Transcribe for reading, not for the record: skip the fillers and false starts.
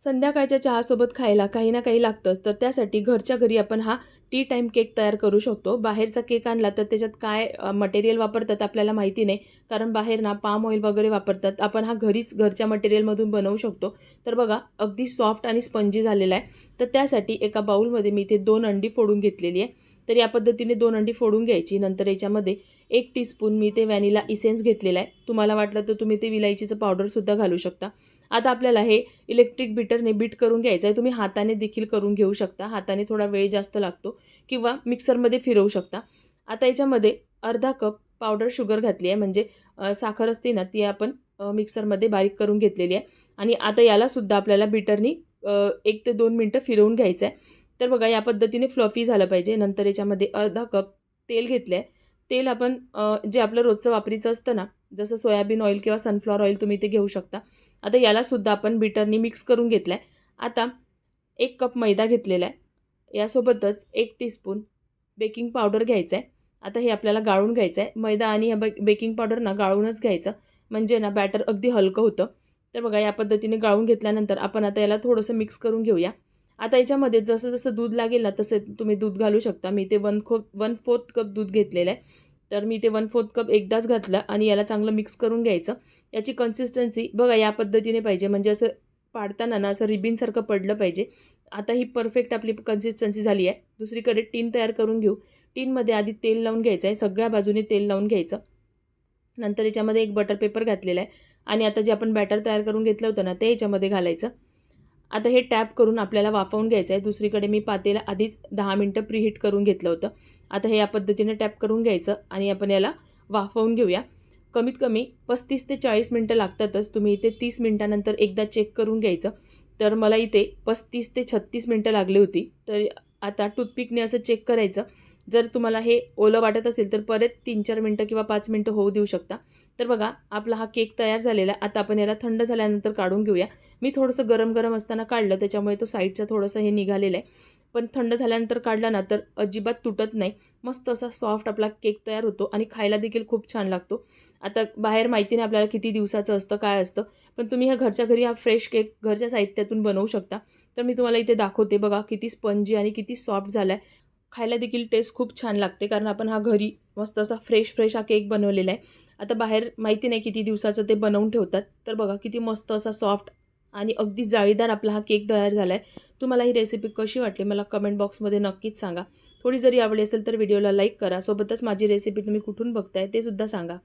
संध्याकाळच्या चहासोबत खायला काही ना काही लागतंच, तर त्यासाठी घरच्या घरी आपण हा टी टाईम केक तयार करू शकतो. बाहेरचा केक आणला तर त्याच्यात काय मटेरियल वापरतात आपल्याला माहिती नाही, कारण बाहेर ना पाम ऑइल वगैरे वापरतात. आपण हा घरीच घरच्या मटेरियलमधून बनवू शकतो. तर बघा अगदी सॉफ्ट आणि स्पंजी झालेला आहे. तर त्यासाठी एका बाउलमध्ये मी इथे 2 अंडी फोडून घेतलेली आहे. तर या पद्धतीने 2 अंडी फोडून घ्यायची. नंतर याच्यामध्ये 1 टीस्पून मी ते व्हॅनिला इसेन्स घेतलेला आहे. तुम्हाला वाटलं तर तुम्ही ते विलायचीचं पावडरसुद्धा घालू शकता. आता आपल्याला हे इलेक्ट्रिक बीटरने बीट करून घ्यायचं आहे. तुम्ही हाताने देखील करून घेऊ शकता. हाताने थोडा वेळ जास्त लागतो किंवा मिक्सरमध्ये फिरवू शकता. आता याच्यामध्ये अर्धा कप पावडर शुगर घातली आहे, म्हणजे साखर असते ना ती आपण मिक्सरमध्ये बारीक करून घेतलेली आहे. आणि आता यालासुद्धा आपल्याला बीटरनी 1 ते 2 मिनटं फिरवून घ्यायचं आहे. तर बघा या पद्धतीने फ्लफी झालं पाहिजे. नंतर याच्यामध्ये अर्धा कप तेल घेतलं आहे. तेल आपण जे आपलं रोजचं वापरीचं असतं ना, जसं सोयाबीन ऑइल किंवा सनफ्लॉवर ऑइल तुम्ही ते घेऊ शकता. आता यालासुद्धा आपण बीटरनी मिक्स करून घेतलं आहे. आता 1 कप मैदा घेतलेला आहे. यासोबतच 1 टीस्पून बेकिंग पावडर घ्यायचं आहे. आता हे आपल्याला गाळून घ्यायचं आहे. मैदा आणि हे बेकिंग पावडर ना गाळूनच घ्यायचं, म्हणजे ना बॅटर अगदी हलकं होतं. तर बघा या पद्धतीने गाळून घेतल्यानंतर आपण आता याला थोडंसं मिक्स करून घेऊया. आता याच्यामध्ये जसं जसं दूध लागेल ना तसं तुम्ही दूध घालू शकता. मी ते 1/4 कप दूध घेतलेलं आहे. तर मी ते 1/4 कप एकदाच घातलं आणि याला चांगलं मिक्स करून घ्यायचं. याची कन्सिस्टन्सी बघा या पद्धतीने पाहिजे, म्हणजे असं पाडताना ना असं रिबिनसारखं पडलं पाहिजे. आता ही परफेक्ट आपली कन्सिस्टन्सी झाली आहे. दुसरीकडे टीन तयार करून घेऊ. टीनमध्ये आधी तेल लावून घ्यायचं आहे. सगळ्या बाजूने तेल लावून घ्यायचं. नंतर याच्यामध्ये एक बटर पेपर घातलेला आहे आणि आता जे आपण बॅटर तयार करून घेतलं होतं ना ते याच्यामध्ये घालायचं. आता हे टॅप करून आपल्याला वाफवून घ्यायचं आहे. दुसरीकडे मी पातेला आधीच 10 मिनटं प्रीहीट करून घेतलं होतं. आता हे या पद्धतीने टॅप करून घ्यायचं आणि आपण याला वाफवून घेऊया. कमीत कमी 35 ते 40 मिनटं लागतातच. तुम्ही इथे 30 मिनटानंतर एकदा चेक करून घ्यायचं. तर मला इथे 35 ते 36 मिनटं लागली होती. तर आता टूथपिकने असं चेक करायचं. जर तुम्हाला हे ओलं वाटत असेल तर परत 3-4 मिनटं किंवा 5 मिनटं होऊ देऊ शकता. तर बघा आपला हा केक तयार झालेला आहे. आता आपण याला थंड झाल्यानंतर काढून घेऊया. मी थोडंसं गरम असताना काढलं, त्याच्यामुळे तो साईडचा थोडंसं हे निघालेलं आहे. पण थंड झाल्यानंतर काढला ना तर अजिबात तुटत नाही. मस्त असा सॉफ्ट आपला केक तयार होतो आणि खायला देखील खूप छान लागतो. आता बाहेर माहिती नाही आपल्याला किती दिवसाचं असतं काय असतं, पण तुम्ही ह्या घरच्या घरी हा फ्रेश केक घरच्या साहित्यातून बनवू शकता. तर मी तुम्हाला इथे दाखवते बघा किती स्पंजी आणि किती सॉफ्ट झाला आहे. खायला देखील टेस्ट खूप छान लागते, कारण आपण हा घरी मस्त असा फ्रेश हा केक बनवलेला आहे. आता बाहेर माहिती नाही किती दिवसाचं ते बनवून ठेवतात. तर बघा किती मस्त असा सॉफ्ट आणि अगदी जाळीदार आपला हा केक तयार झाला आहे. तुम्हाला ही रेसिपी कशी वाटली मला कमेंट बॉक्समध्ये नक्कीच सांगा. थोडी जरी आवडली असेल तर व्हिडिओला लाईक करा. सोबतच माझी रेसिपी तुम्ही कुठून बघताय ते सुद्धा सांगा.